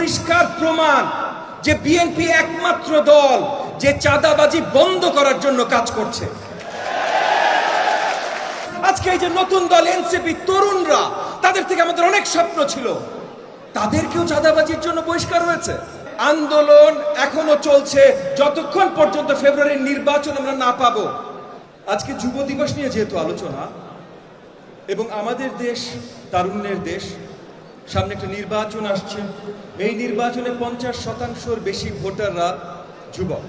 পরিষ্কার প্রমাণ যে বিএনপি একমাত্র দল যে চাঁদাবাজি বন্ধ করার জন্য কাজ করছে। আজকে এই যে নতুন দল এনসিপি তরুণরা, তাদের থেকে আমাদের অনেক স্বপ্ন ছিল, তাদেরকেও চাঁদাবাজির জন্য বহিষ্কার হয়েছে। আন্দোলন এখনো চলছে যতক্ষণ পর্যন্ত ফেব্রুয়ারির নির্বাচন আমরা না পাবো। আজকে যুব দিবস নিয়ে যেহেতু আলোচনা এবং আমাদের দেশ তারুণ্যের দেশ, সামনে একটা নির্বাচন আসছে, এই নির্বাচনে 50% বেশি ভোটাররা যুবক,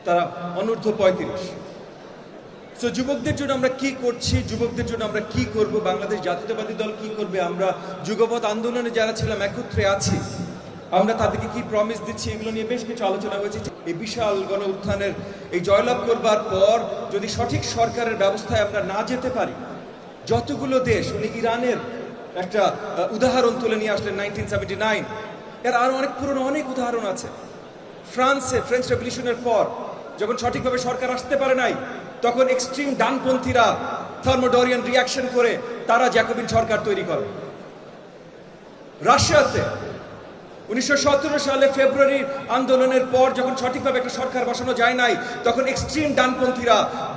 তারা অনূর্ধ্ব 35। তো যুবকদের জন্য আমরা কি করছি, যুবকদের জন্য আমরা কি করব, বাংলাদেশ জাতীয়তাবাদী দল কি করবে, আমরা যুগপৎ আন্দোলনে যারা ছিলাম একত্রে আছি, আমরা তাদেরকে কি প্রমিস দিচ্ছি, এগুলো নিয়ে বেশ কিছু আলোচনা হয়েছে। এই বিশাল গণ উত্থানের এই জয়লাভ করবার পর যদি সঠিক সরকারের ব্যবস্থায় আমরা না যেতে পারি, যতগুলো দেশ, উনি ইরানের একটা উদাহরণ তুলে নিয়ে আসলেন 1979, এর আরো অনেক পুরনো অনেক উদাহরণ আছে। ফ্রান্সে ফ্রেঞ্চ রেভলিউশনের পর যখন সঠিকভাবে সরকার আসতে পারে নাই, তখন এক্সট্রিম ডানপন্থীরা থার্মোডোরিয়ান রিয়াকশন করে তারা জ্যাকোবিন সরকার তৈরি করে। রাশিয়াতে 1917 সালে ফেব্রুয়ারি আন্দোলনের পর যখন সঠিকভাবে একটা সরকার বসানো যায় নাই, তখন এক্সট্রিম ডানপন্থীরা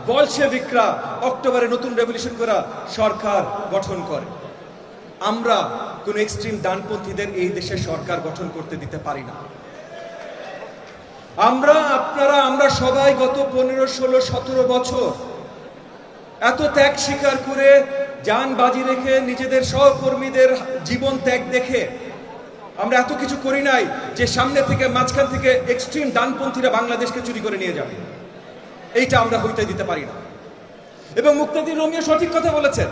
বলশেভিকরা অক্টোবরে নতুন রেভলিউশন করা সরকার গঠন করে। আমরা কোন এক্সট্রিম ডানপন্থীদের এই দেশে সরকার গঠন করতে দিতে পারি না। আমরা সবাই গত 15, 16, 17 বছর এত ত্যাগ স্বীকার করে, জান বাজি রেখে, নিজেদের সহকর্মীদের জীবন ত্যাগ দেখে আমরা এত কিছু করি নাই যে সামনে থেকে মাঝখান থেকে এক্সট্রিম ডানপন্থীরা বাংলাদেশকে চুরি করে নিয়ে যাবে। এইটা আমরা হইতে দিতে পারি না। এবং মুক্তাদির রোমিও সঠিক কথা বলেছেন,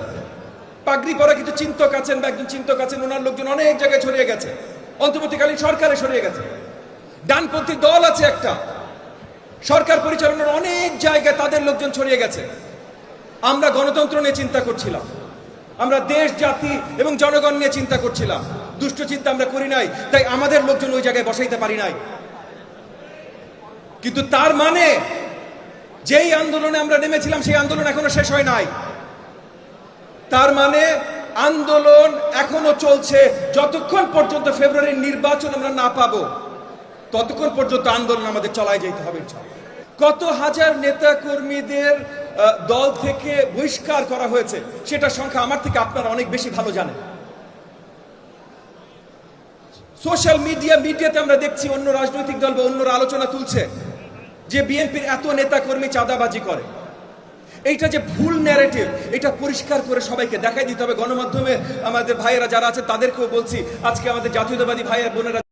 পাগড়ি পরা কিছু চিন্তক আছেন বা একজন চিন্তক আছেন, ওনার লোকজন অনেক জায়গায় ছড়িয়ে গেছে, অন্তর্বর্তীকালীন সরকারে ছড়িয়ে গেছে। ডানপন্থী দল আছে একটা, সরকার পরিচালনার অনেক জায়গায় তাদের লোকজন ছড়িয়ে গেছে। আমরা গণতন্ত্র নিয়ে চিন্তা করছিলাম, আমরা দেশ জাতি এবং জনগণ নিয়ে চিন্তা করছিলাম, দুষ্ট চিন্তা আমরা করি নাই, তাই আমাদের লোকজন ওই জায়গায় বসাইতে পারি নাই। কিন্তু তার মানে যেই আন্দোলনে আমরা নেমেছিলাম সেই আন্দোলন এখনো শেষ হয় নাই। তার মানে আন্দোলন এখনো চলছে যতক্ষণ পর্যন্ত ফেব্রুয়ারির নির্বাচন আমরা না পাবো, ততক্ষণ পর্যন্ত আন্দোলন আমাদের চালায় যেতে হবে। কত হাজার নেতা কর্মীদের দল থেকে বহিষ্কার করা হয়েছে সেটা সংখ্যা আমার থেকে আপনারা অনেক বেশি ভালো জানেন। সোশ্যাল মিডিয়াতে আমরা দেখছি অন্য রাজনৈতিক দল বা অন্যরা আলোচনা তুলছে যে বিএনপির এত নেতা কর্মী চাঁদাবাজি করে। এইটা যে ভুল ন্যারেটিভ, এটা পরিষ্কার করে সবাইকে দেখাই দিতে হবে। গণমাধ্যমে আমাদের ভাইয়েরা যারা আছে তাদেরকেও বলছি, আজকে আমাদের জাতীয়তাবাদী ভাইয়ের বোনেরা